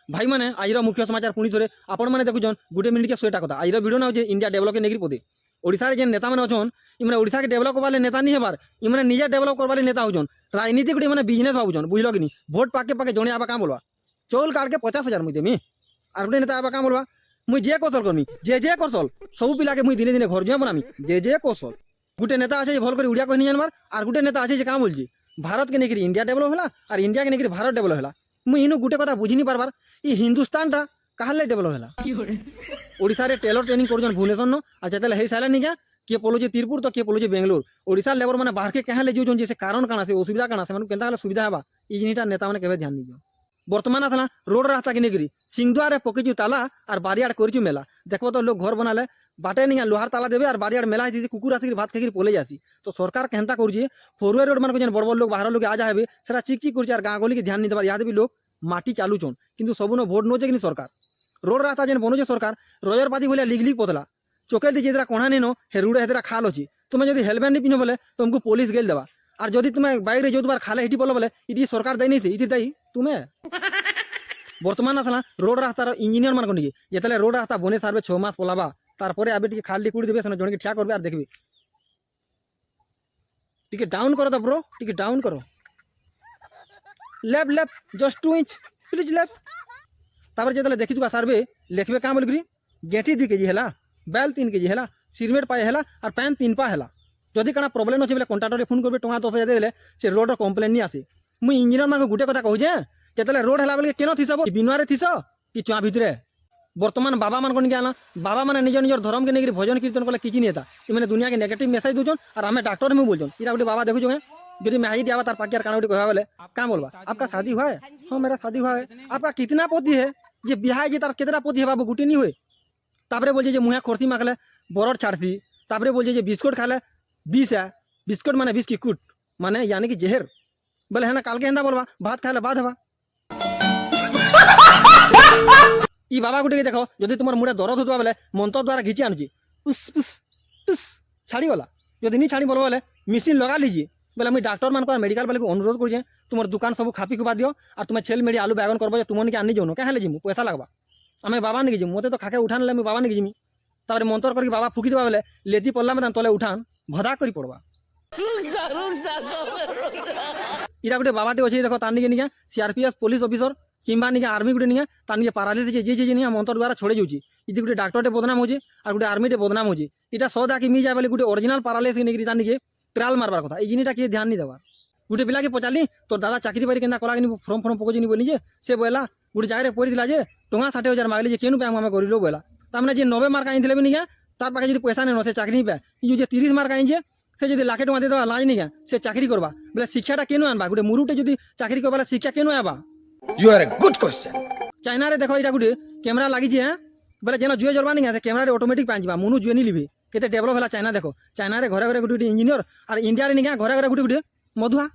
भाई मैंने आज मुख्य समाचार पुणी थे आपण मैंने देखुन गोटे मिनिट के 100टा कथा आज वीडियो ना हो इंडिया डेभलप के नेगी पदे ओडिशा रे जेन नेता मैंने अच्छन इमने ओडिशा के डेभलप करवाले नेता नहीं हेबार इमने निजे डेभलप करवाले नेता होजन राजनीति गुटे मैंने बिजनेस भावुन बुझल कि नहीं भोट पाके पाके जड़े आवा क्या बोलवा चौल काट के 50,000 मुझे देमी आर गोटे नेता आवा क्या बोलवा मुझे जे कौशल करमी जे कौशल सब पिला के मुझे दिने दिने घर जुआ बनामी जे कौशल गोटे नेता अच्छे भल कर उड़िया कही जानबार आर गोटे नेता अच्छे क्या बोलছি भारत के नेकरी इंडिया डेभलप है और इंडिया के नेकरी भारत डेभलप है मुझे इनू गोटे कथा बुझी नहीं पारबार ये हिंदुस्तान टा कहाँ डेभलप है ओडिशा रे टेलर ट्रेनिंग कर भुवनेश्वर न और जिते हो सारे नहीं क्या किए पलुचे तिरपुर तो किए पलुचे बेंगलोर ओडिशा लेबर मैंने बाहर के क्या ले जाऊँ जैसे कारण काना से असुविधा काना से केनता सुविधा है ये जिनिटा नेता मैंने केवे ध्यान नहीं दियो बर्तमान आसला रोड रास्ता के नेकरी सिंगदुआर पकेचु ताला और बारियाड़ करचु मेला देखो तो लोग घर बनाले बाटे नहीं लोहार ताला देवे और बारियाड़ मेला थी कुकुर आसिक भात खाई पले जासी तो सरकार केनता कर फोरवे रोड मान बड़ बड़ लोग बाहर लोग आ जाए से चिक चिक कर गाँ गली के ध्यान नहीं देवार यहाँ भी लोग माटी चालुचन किंतु सबुन भोट नौचे कि सरकार रोड रास्ता जेन बनौचे सरकार रजरपाती भाया लिगली पतला चोके दी जेतरा कणा नहीं नो हे रुड़े हेतरा खाल अच्छी तुम्हें जब हेलमेट नहीं पिनो बोले तुमको पुलिस गेल देवा और जदि तुम्हें बाइक रे जो बार खाले हिटी पलो बोले इटी सरकार दे नहीं थी इटी दाई तुम्हें बर्तमान आसला रोड रास्तार इंजिनियर मान को जिते रोड रास्ता बने सारे 6 मास पलाबा तारपरे आबे टिके खाली कुड़ी देबे जन के ठिया करबे और देखबे टिके डाउन करो तो ब्रो टिके डाउन करो left left just 2 inch please left तापर जेतले देखि तुका सार्वे लिखबे का बोलकरी गेठी 2 केजी हैला बेल 3 केजी हैला सिरमेट पाए हैला और पैन 3 पा हैला जदि काना प्रॉब्लम अछि बेले कॉन्ट्रैक्टर फोन करबे टंगा 10,000 देले से रोड रो कंप्लेन नहीं आसे मुई इंजीनियर मान को गुटे कथा कहू जे जेतले रोड हैला बेले केनो थिसबो बिनवारे थिस कि चुआ भितरे बर्तमान बाबा मान को नहीं आना बाबा मैंने निज निजर धर्म के नहीं भजन कीर्तन कले किसी नहीं था मैंने दुनिया के नेगेटिव मेसेज दूचन और आम डॉक्टर में बोलचन इरा गोटे बाबा देखो यदि मैं दिया तार पाकियार काना गोटे कहवा बोले क्या बोलवा आपका शादी हुआ है हाँ मेरा शादी हुआ है आपका कितना पोती है जे बिहाय जे तार कितना पोती है बाबू गुटी नहीं हुए तापरे बोल मुहे खोरती माखले बरड़ छाड़ती तापरे बोल बिस्कुट खाले 20 है बिस्कुट माने 20 की कुट माने यानी कि जहर बोले है ना काल के हेंदा बोलवा भात खाले बाद हवा ई बाबा गुटे देखो जदि तुम मुड़े दरद होता बेले मंत्र द्वारा घिची आनुची छाड़ी गला जदि नहीं छाड़ी बोलो बोले मेसीन लगा लीजिए बोले मुझे डॉक्टर मान को मेडिकल वाले को अनुरोध कर तुम दुकान सब खापी खुबा दियो और तुम्हें छेल मेरी आलू बैगन करबो तुम आनी जाऊन क्या जिमु पैसा लगवा आम बाबा नहीं जिमु मत तो खाके उठान ले बाबा नहीं जिमी तापर मंत्र करके बाबा फुकी देवा बेले लेती पड़ला में तले उठान भदा करी पड़वा इरा गोटे बाबाटे अच्छे देखो तार निके निके सीआरपीएफ पुलिस ऑफिसर किंबा निके आर्मी गुटे निके तार निके पारालिसिस जे जे निके मंत्र द्वारा छोड़े जाउची इदि गुटे डॉक्टरटे बदनाम होची और गुटे आर्मीटे बदनाम होची इटा सदा कि मी जाय बोले गुटे ओरिजिनल पारालिसिस निके तार निके ट्रायल मारबार कथा ई जिनिटा के ध्यान नहीं देबार गुटे पिला के पचाली तो दादा चाकरी बारी केनता कला कि फॉर्म फॉर्म पकोजिनी बोली जे से बोला गुटे जाय रे पड़ी दिला जे टंगा 60,000 मागली जे केनु पे हम करिलो बोला तामने जे 90 मार्क आइन दिले भी निके तार पाके जदि पैसा नहीं न से चाकरी पे ई जे 30 मार्क आइन जे से जदि लाखे टंका दे दवा लाज नहीं से चाकरी करबा बोले शिक्षाटा केनु आनबा गुटे मुरुटे जदि चाकरी करबा शिक्षा केनु आबा You are a good question. China रे देखो इटा गुटे कैमरा लागी जे बोले जेनो जुए जलवा नहीं से कैमरा रे ऑटोमेटिक पांचबा मुनु जुए नहीं लिबे केते डेवलप होला चाइना देखो चाइना रे घरे घरे गुटे इंजीनियर और इंडिया रे नहीं घरे घरे गुटे गुटे मधुआ